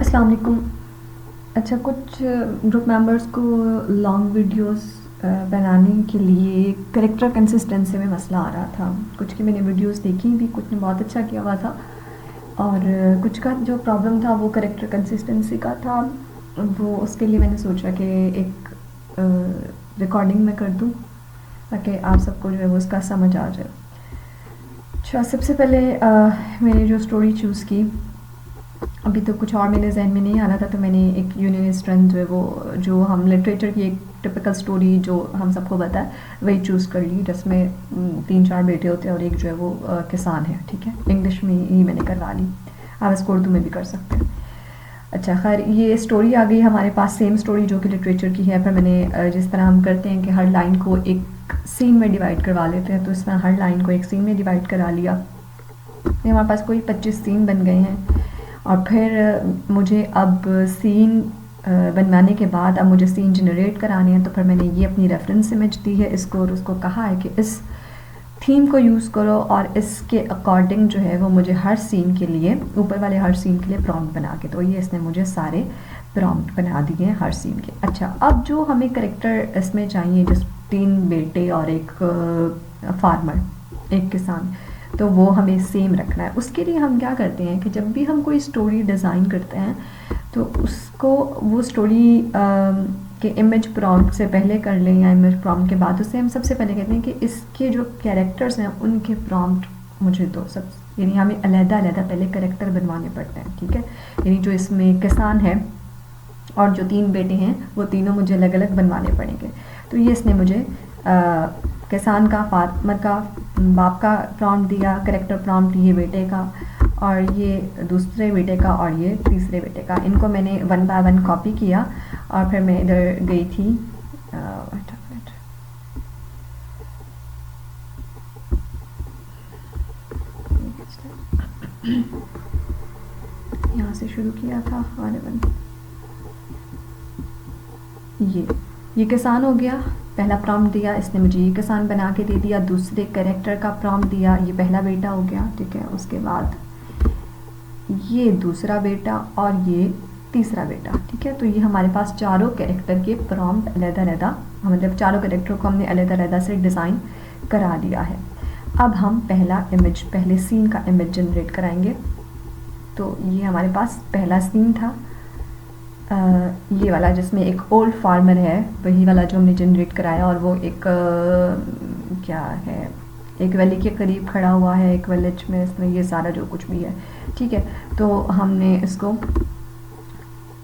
अस्सलाम वालेकुम। अच्छा, कुछ ग्रुप मेंबर्स को लॉन्ग वीडियोस बनाने के लिए करेक्टर कंसिस्टेंसी में मसला आ रहा था। कुछ की मैंने वीडियोस देखी भी, कुछ ने बहुत अच्छा किया हुआ था, और कुछ का जो प्रॉब्लम था वो करेक्टर कंसिस्टेंसी का था। वो उसके लिए मैंने सोचा कि एक रिकॉर्डिंग में कर दूं ताकि आप सबको जो है वो उसका समझ आ जाए। अच्छा, सबसे पहले मैंने जो स्टोरी चूज़ की, अभी तो कुछ और मेरे जहन में नहीं आ रहा था, तो मैंने एक यूनियन स्ट्रेंथ जो है वो जो हम लिटरेचर की एक टिपिकल स्टोरी जो हम सबको पता है वही चूज़ कर ली, जिसमें 3-4 बेटे होते हैं और एक जो है वो किसान है। ठीक है, इंग्लिश में ही मैंने करवा ली, आप इसको उर्दू में भी कर सकते हैं। अच्छा, खैर ये स्टोरी आ गई हमारे पास, सेम स्टोरी जो कि लिटरेचर की है, पर मैंने जिस तरह हम करते हैं कि हर लाइन को एक सीन में डिवाइड करवा लेते हैं, तो इस तरह हर लाइन को एक सीन में डिवाइड करा लिया। हमारे पास कोई 25 सीन बन गए हैं। और फिर मुझे अब सीन बनवाने के बाद अब मुझे सीन जनरेट कराने हैं, तो फिर मैंने ये अपनी रेफरेंस इमेज दी है इसको, और उसको कहा है कि इस थीम को यूज़ करो और इसके अकॉर्डिंग जो है वो मुझे हर सीन के लिए, ऊपर वाले हर सीन के लिए प्रॉम्प्ट बना के, तो ये इसने मुझे सारे प्रॉम्प्ट बना दिए हैं हर सीन के। अच्छा, अब जो हमें करेक्टर इसमें चाहिए, जिस 3 बेटे और एक फार्मर, एक किसान, तो वो हमें सेम रखना है। उसके लिए हम क्या करते हैं कि जब भी हम कोई स्टोरी डिज़ाइन करते हैं तो उसको वो स्टोरी के इमेज प्रॉम्प्ट से पहले कर लें या इमेज प्रॉम्प्ट के बाद, उससे हम सबसे पहले कहते हैं कि इसके जो कैरेक्टर्स हैं उनके प्रॉम्प्ट मुझे दो सब, यानी हमें अलग-अलग पहले कैरेक्टर बनवाने पड़ते हैं। ठीक है, यानी जो इसमें किसान है और जो 3 बेटे हैं वो तीनों मुझे अलग अलग बनवाने पड़ेंगे। तो ये इसने मुझे किसान का, फार्मर का, बाप का प्रॉम्प्ट दिया, करेक्टर प्रॉम्प्ट ये बेटे का, और ये दूसरे बेटे का, और ये तीसरे बेटे का। इनको मैंने 1 बाय 1 कॉपी किया और फिर मैं इधर गई थी, यहाँ से शुरू किया था 1 ये किसान हो गया, पहला प्रॉम्प्ट दिया इसने मुझे, ये किसान बना के दे दिया। दूसरे कैरेक्टर का प्रॉम्प्ट दिया, ये पहला बेटा हो गया। ठीक है, उसके बाद ये दूसरा बेटा और ये तीसरा बेटा। ठीक है, तो ये हमारे पास चारों कैरेक्टर के प्रॉम्प्ट अलग-अलग, मतलब चारों कैरेक्टर को हमने अलग-अलग से डिज़ाइन करा दिया है। अब हम पहले सीन का इमेज जनरेट कराएंगे। तो ये हमारे पास पहला सीन था, ये वाला जिसमें एक ओल्ड फार्मर है, वही वाला जो हमने जनरेट कराया, और वो एक क्या है, एक वैली के करीब खड़ा हुआ है, एक विलेज में, इसमें ये सारा जो कुछ भी है। ठीक है, तो हमने इसको,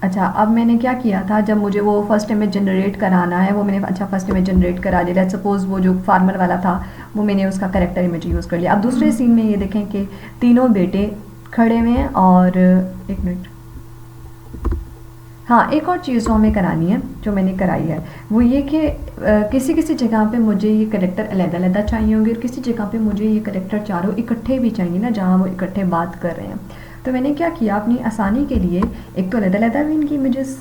अच्छा, अब मैंने क्या किया था, जब मुझे वो फर्स्ट इमेज जनरेट कराना है, वो मैंने अच्छा फर्स्ट इमेज जनरेट करा दिया। लेट्स सपोज वो जो फार्मर वाला था वो मैंने उसका करेक्टर इमेज यूज़ कर लिया। अब दूसरे सीन में ये देखें कि तीनों बेटे खड़े हुए हैं, और एक मिनट, हाँ, एक और चीज़ जो हमें करानी है, जो मैंने कराई है, वो ये कि किसी किसी जगह पे मुझे ये करेक्टर अलग-अलग चाहिए होंगे, और किसी जगह पे मुझे ये करेक्टर चारों इकट्ठे भी चाहिए ना, जहाँ वो इकट्ठे बात कर रहे हैं। तो मैंने क्या किया, अपनी आसानी के लिए एक तो अलग-अलग भी इनकी इमेजेस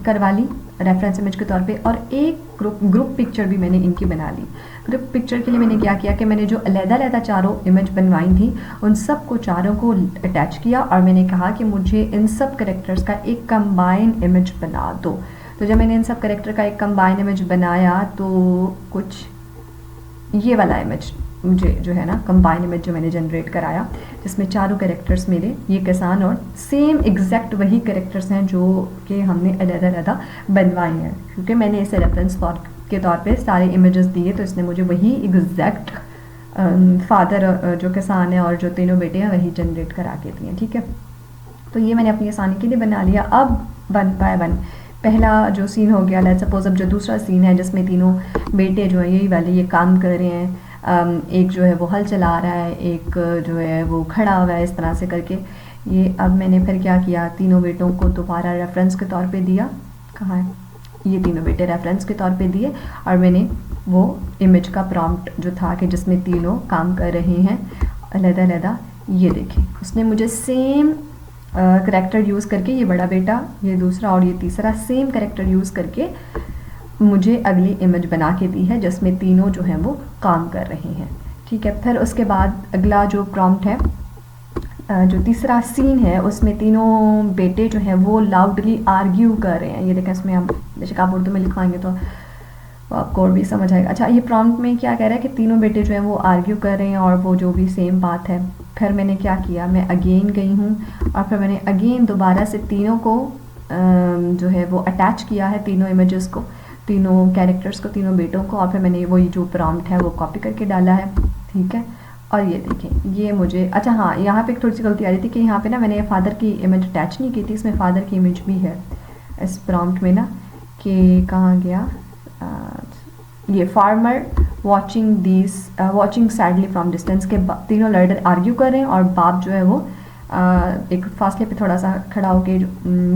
करवा ली रेफरेंस इमेज के तौर पे, और एक ग्रुप पिक्चर भी मैंने इनकी बना ली। ग्रुप पिक्चर के लिए मैंने क्या किया कि मैंने जो अलग-अलग चारों इमेज बनवाई थी उन सब को, चारों को अटैच किया, और मैंने कहा कि मुझे इन सब कैरेक्टर्स का एक कंबाइन इमेज बना दो। तो जब मैंने इन सब कैरेक्टर का एक कंबाइन इमेज बनाया, तो कुछ ये वाला इमेज मुझे जो है ना, कंबाइन इमेज जो मैंने जनरेट कराया, जिसमें चारों कैरेक्टर्स मेरे ये किसान और सेम एग्जैक्ट वही कैरेक्टर्स हैं जो कि हमने अलग-अलग बनवाए हैं, क्योंकि मैंने इसे रेफरेंस के तौर पे सारे इमेजेस दिए, तो इसने मुझे वही एग्जैक्ट फादर जो किसान है और जो तीनों बेटे हैं वही जनरेट करा के दिए। ठीक है, तो ये मैंने अपनी आसानी के लिए बना लिया। अब 1 बाय 1 पहला जो सीन हो गया, लेट्स सपोज अब जो दूसरा सीन है जिसमें तीनों बेटे जो है यही वाले ये काम कर रहे हैं, एक जो है वो हल चला रहा है, एक जो है वो खड़ा हुआ है, इस तरह से करके ये। अब मैंने फिर क्या किया, तीनों बेटों को दोबारा रेफरेंस के तौर पे दिया, कहाँ है, ये तीनों बेटे रेफरेंस के तौर पे दिए, और मैंने वो इमेज का प्रॉम्प्ट जो था कि जिसमें तीनों काम कर रहे हैं अलग-अलग, ये देखें उसने मुझे सेम करेक्टर यूज़ करके, ये बड़ा बेटा, ये दूसरा और ये तीसरा, सेम करेक्टर यूज़ करके मुझे अगली इमेज बना के दी है, जिसमें तीनों जो हैं वो काम कर रहे हैं। ठीक है, फिर उसके बाद अगला जो प्रॉम्प्ट है, जो तीसरा सीन है उसमें तीनों बेटे जो हैं वो लाउडली आर्ग्यू कर रहे हैं। ये देखें, इसमें हम बेशक आप उर्दू में लिखवाएंगे तो आपको और भी समझ आएगा। अच्छा, ये प्रॉम्प्ट में क्या कह रहा है कि तीनों बेटे जो हैं वो आर्ग्यू कर रहे हैं और वो जो भी सेम बात है। फिर मैंने क्या किया, मैं अगेन गई हूँ और फिर मैंने अगेन दोबारा से तीनों को जो है वो अटैच किया है, तीनों इमेजेस को, तीनों कैरेक्टर्स को, तीनों बेटों को, और फिर मैंने वही जो प्रॉम्प्ट है वो कॉपी करके डाला है। ठीक है, और ये देखें, ये मुझे, अच्छा हाँ, यहाँ पे एक थोड़ी सी गलती आ रही थी कि यहाँ पे ना मैंने फादर की इमेज अटैच नहीं की थी, इसमें फादर की इमेज भी है इस प्रॉम्प्ट में ना, कि कहाँ गया, ये farmer watching sadly from distance के तीनों लड़के आर्ग्यू कर रहे हैं और बाप जो है वो एक फासले पे थोड़ा सा खड़ा होके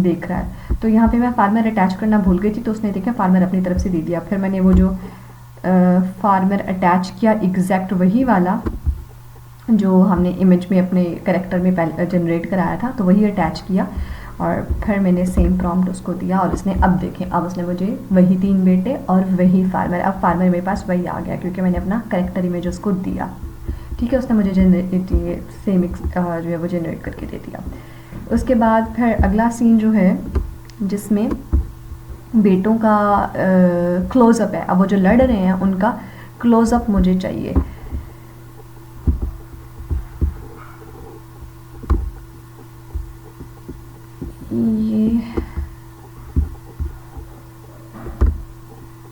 देख रहा है। तो यहाँ पे मैं फार्मर अटैच करना भूल गई थी, तो उसने देखा फार्मर अपनी तरफ से दे दिया। फिर मैंने वो जो फार्मर अटैच किया एग्जैक्ट वही वाला जो हमने इमेज में अपने करेक्टर में पहले जनरेट कराया था, तो वही अटैच किया और फिर मैंने सेम प्रॉम्प्ट उसको दिया और उसने, अब देखें, अब उसने मुझे वही 3 बेटे और वही फार्मर, अब फार्मर मेरे पास वही आ गया क्योंकि मैंने अपना करेक्टर इमेज उसको दिया। ठीक है, उसने मुझे सेम जो है वो जनरेट करके दे दिया। उसके बाद फिर अगला सीन जो है जिसमें बेटों का क्लोज़अप है। अब वो जो लड़ रहे हैं उनका क्लोज़अप मुझे चाहिए।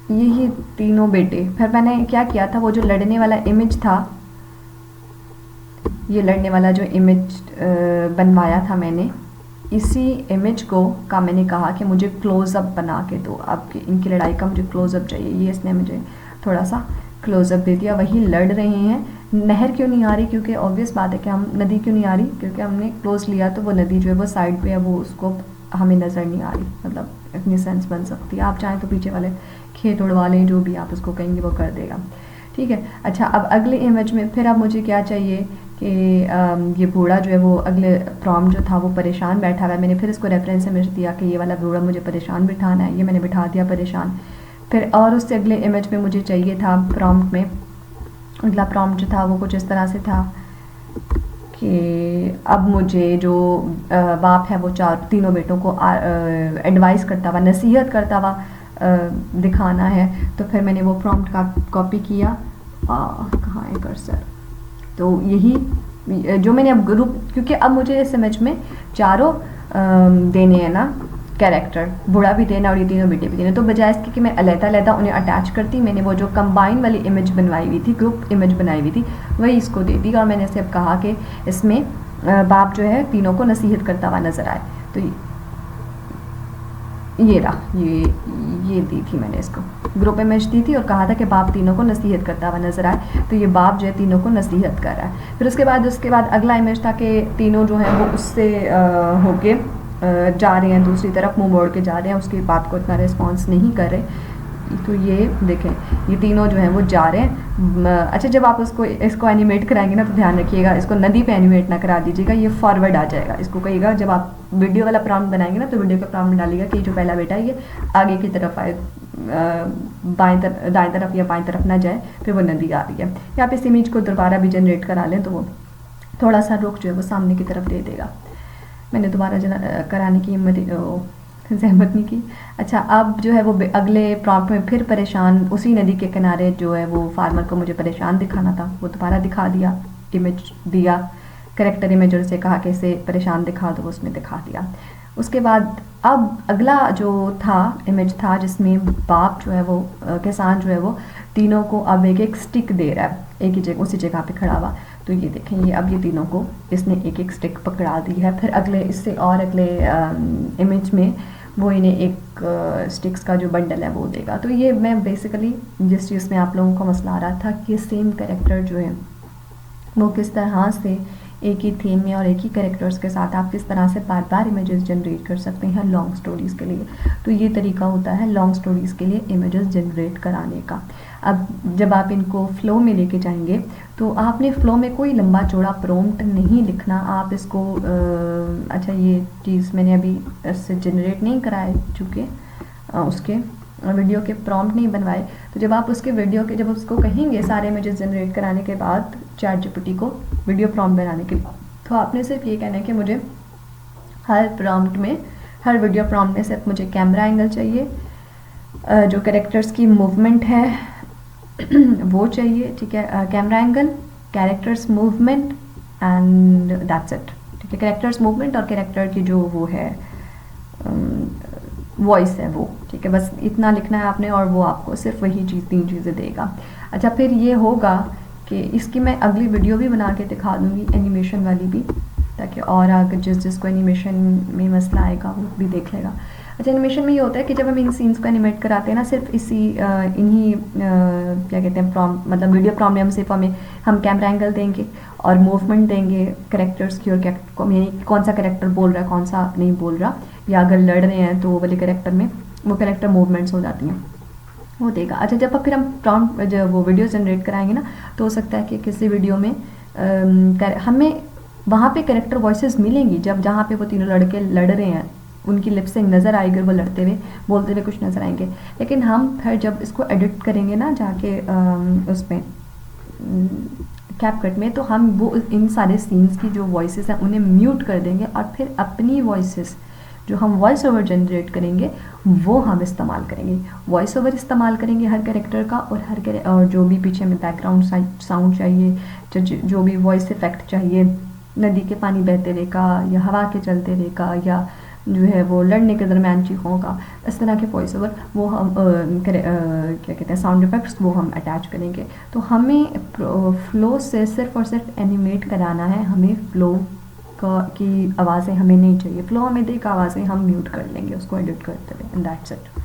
ये तीनों बेटे, फिर मैंने क्या किया था, वो जो लड़ने वाला इमेज था, ये लड़ने वाला जो इमेज बनवाया था मैंने, इसी इमेज का मैंने कहा कि मुझे क्लोज़अप बना के दो, आपकी इनकी लड़ाई का मुझे क्लोज़अप चाहिए। ये इसने मुझे थोड़ा सा क्लोज़अप दे दिया। वही लड़ रहे हैं। नहर क्यों नहीं आ रही, क्योंकि ऑब्वियस बात है कि हम, नदी क्यों नहीं आ रही, क्योंकि हमने क्लोज लिया तो वो नदी जो है वो साइड पे है, वो उसको हमें नज़र नहीं आ रही, मतलब इतनी सेंस बन सकती है। आप चाहें तो पीछे वाले खेत उड़वा लें, जो भी आप उसको कहेंगे वो कर देगा। ठीक है, अच्छा, अब अगले इमेज में फिर अब मुझे क्या चाहिए कि ये बूढ़ा जो है वो अगले प्रॉम्प्ट जो था वो परेशान बैठा हुआ है। मैंने फिर इसको रेफरेंस इमेज दिया कि ये वाला बूढ़ा मुझे परेशान बिठाना है, ये मैंने बिठा दिया परेशान। फिर और उससे अगले इमेज में मुझे चाहिए था प्रॉम्प्ट में, अगला प्रॉम्प्ट जो था वो कुछ इस तरह से था कि अब मुझे जो बाप है वो तीनों बेटों को एडवाइस करता हुआ, नसीहत करता हुआ दिखाना है। तो फिर मैंने वो प्रॉम्प्ट का कॉपी किया, कहाँ है कर्सर, तो यही जो मैंने अब ग्रुप, क्योंकि अब मुझे इस इमेज में चारों देने हैं ना कैरेक्टर, बूढ़ा भी देना और ये तीनों बेटे भी देने, तो बजाय इसके कि मैं अलग-अलग उन्हें अटैच करती, मैंने वो जो कंबाइन वाली इमेज बनवाई हुई थी, ग्रुप इमेज बनाई हुई थी, वही इसको दे दी। और मैंने इसे अब कहा कि इसमें बाप जो है तीनों को नसीहत करता हुआ नज़र आए। तो ये रहा, ये दी थी मैंने इसको, ग्रुप इमेज दी थी और कहा था कि बाप तीनों को नसीहत करता हुआ नज़र आए। तो ये बाप जो है तीनों को नसीहत कर रहा है। फिर उसके बाद अगला इमेज था कि तीनों जो हैं वो उससे होके जा रहे हैं दूसरी तरफ, मुंह मोड़ के जा रहे हैं, उसकी बात को इतना रिस्पॉन्स नहीं कर रहे। तो ये देखें, ये तीनों जो हैं वो जा रहे हैं। अच्छा, जब आप इसको एनिमेट कराएंगे ना तो ध्यान रखिएगा, इसको नदी पे एनिमेट ना करा दीजिएगा, ये फॉरवर्ड आ जाएगा। इसको कहिएगा जब आप वीडियो वाला प्रॉम्प्ट बनाएंगे ना तो वीडियो के प्रॉम्प्ट में डालिएगा कि जो पहला बेटा है ये आगे की तरफ आए, दाएं तरफ या बाएं तरफ ना जाए, फिर वो नदी आ रही है। या आप इस इमेज को दोबारा भी जनरेट करा लें तो वो थोड़ा सा रुख जो है वो सामने की तरफ दे देगा। मैंने दोबारा कराने की जहमत नहीं की। अच्छा, अब जो है वो अगले प्रॉम्प्ट में फिर परेशान, उसी नदी के किनारे जो है वो फार्मर को मुझे परेशान दिखाना था, वो दोबारा दिखा दिया, इमेज दिया, करेक्टर इमेजर से कहा कि इसे परेशान दिखा दो, उसने दिखा दिया। उसके बाद अब अगला जो था इमेज था जिसमें बाप जो है वो किसान जो है वो तीनों को अब एक एक स्टिक दे रहा है, एक ही जगह उसी जगह पे खड़ा हुआ। तो ये देखें, ये अब ये तीनों को इसने एक एक स्टिक पकड़ा दी है। फिर अगले इससे और अगले इमेज में वो इन्हें एक स्टिक्स का जो बंडल है वो देगा। तो ये मैं बेसिकली जिस चीज़ में आप लोगों को मसला आ रहा था कि सेम कैरेक्टर जो है वो किस तरह से एक ही थीम में और एक ही कैरेक्टर्स के साथ आप किस तरह से बार बार इमेजेस जनरेट कर सकते हैं लॉन्ग स्टोरीज़ के लिए। तो ये तरीका होता है लॉन्ग स्टोरीज़ के लिए इमेजेस जनरेट कराने का। अब जब आप इनको फ़्लो में लेके जाएंगे तो आपने फ़्लो में कोई लंबा चौड़ा प्रॉम्प्ट नहीं लिखना। आप इसको अच्छा, ये चीज़ मैंने अभी इससे जनरेट नहीं कराए चूँकि उसके वीडियो के प्रॉम्प्ट नहीं बनवाए। तो जब आप उसके वीडियो के जब उसको कहेंगे सारे इमेजेस जनरेट कराने के बाद चैट जीपीटी को वीडियो प्रॉम्प्ट बनाने के लिए, तो आपने सिर्फ ये कहना है कि मुझे हर प्रॉम्प्ट में, हर वीडियो प्रॉम्प्ट में सिर्फ मुझे कैमरा एंगल चाहिए, जो कैरेक्टर्स की मूवमेंट है वो चाहिए, ठीक है, camera angle, characters movement and that's it, ठीक है, कैरेक्टर्स मूवमेंट और कैरेक्टर की जो वो है वॉइस है वो, ठीक है, बस इतना लिखना है आपने और वो आपको सिर्फ वही चीज़, 3 चीज़ें देगा। अच्छा, फिर ये होगा कि इसकी मैं अगली वीडियो भी बना के दिखा दूँगी, एनिमेशन वाली भी, ताकि और आगे जिसको एनिमेशन में मसला आएगा वो भी देख लेगा। अच्छा, एनिमेशन में ये होता है कि जब हम इन सीन्स को एनिमेट कराते हैं ना, सिर्फ इन्हीं क्या कहते हैं प्रॉम्प्ट, मतलब वीडियो प्रॉम्प्ट में हम कैमरा एंगल देंगे और मूवमेंट देंगे कैरेक्टर्स की, और यानी कौन सा कैरेक्टर बोल रहा है कौन सा नहीं बोल रहा, या अगर लड़ रहे हैं तो वो वाले कैरेक्टर में वो कैरेक्टर मूवमेंट्स हो जाती हैं, वो देगा। अच्छा, जब फिर हम प्रॉम्प्ट जब वो वीडियो जनरेट कराएंगे ना, तो हो सकता है कि किसी वीडियो में हमें वहाँ पे कैरेक्टर वॉइसेस मिलेंगी, जहाँ पे वो तीनों लड़के लड़ रहे हैं उनकी लिपसिंग नज़र आएगी, वो लड़ते हुए बोलते हुए कुछ नज़र आएंगे। लेकिन हम फिर जब इसको एडिट करेंगे ना जाके उसमें कैपकट में, तो हम वो इन सारे सीन्स की जो वॉइसेस हैं उन्हें म्यूट कर देंगे और फिर अपनी वॉइसेस जो हम वॉइस ओवर जनरेट करेंगे वो हम इस्तेमाल करेंगे। वॉइस ओवर इस्तेमाल करेंगे हर कैरेक्टर का, और जो भी पीछे में बैकग्राउंड साउंड चाहिए, जो भी वॉइस इफेक्ट चाहिए, नदी के पानी बहते हुए का या हवा के चलते हुए का या जो है वो लड़ने के दरमियान चीखों का, इस तरह के वॉइस ओवर वो हम क्या कहते हैं साउंड इफेक्ट्स वो हम अटैच करेंगे। तो हमें फ्लो से सिर्फ और सिर्फ एनिमेट कराना है, हमें फ्लो की आवाज़ें हमें नहीं चाहिए, फ्लो हमें देख आवाज़ें हम म्यूट कर लेंगे उसको एडिट करते हुए, एंड दैट्स इट।